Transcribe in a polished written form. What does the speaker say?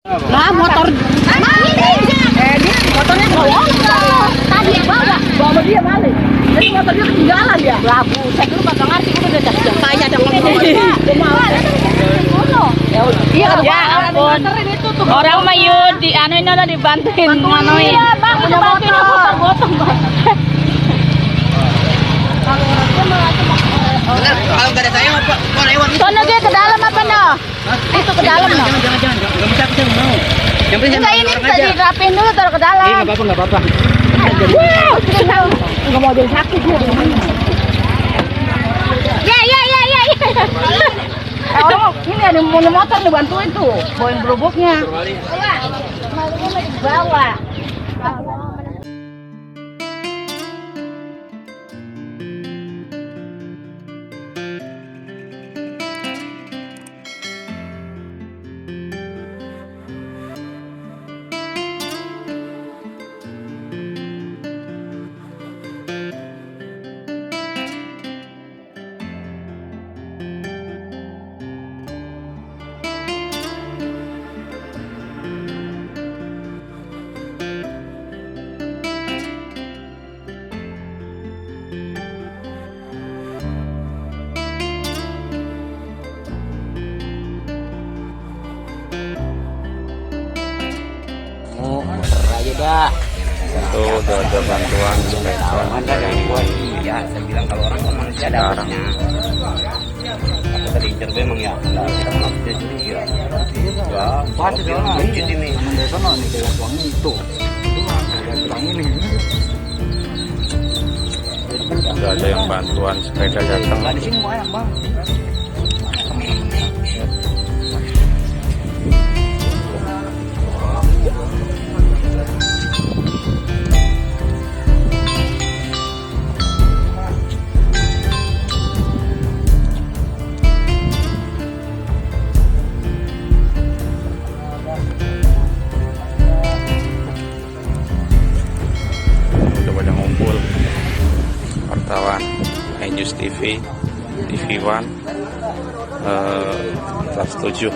Lah motor motornya bawa tadi yang bawa dia balik. Jadi motornya ketinggalan dia. Lah buset lu kagak ngerti udah jadi kayak ada ngomong. Iya ya ampun. Orang mah yuk di anu ini udah dibantuin nganuin. Iya bang, udah bantuin gotong bang. Kalau nggak ada saya mau lewat. Sono dia ke dalam apa no? Itu ke dalam no? Jangan, nggak bisa kita mau. Yang penting Enggak ini tadi rapin dulu taruh ke dalam. Nggak apa-apa. Nggak mau jadi sakit dia. Ya. Oh, ini ada motor nih bantuin tuh, bawain gerobaknya. Bawa. Dah. Itu udah ada bantuan Ada yang buat iya, saya bilang kalau orang manusia ada orangnya. Aku tadi incer memang ya. Kita maksudnya jadi ya. Ya, pasti dia lanjut ini. dari sana nih kayak uang itu. Uang ini. Udah ada yang bantuan sepeda datang. Di sini mau enak bang. Wartawan iNews TV, TV1 kelas 7.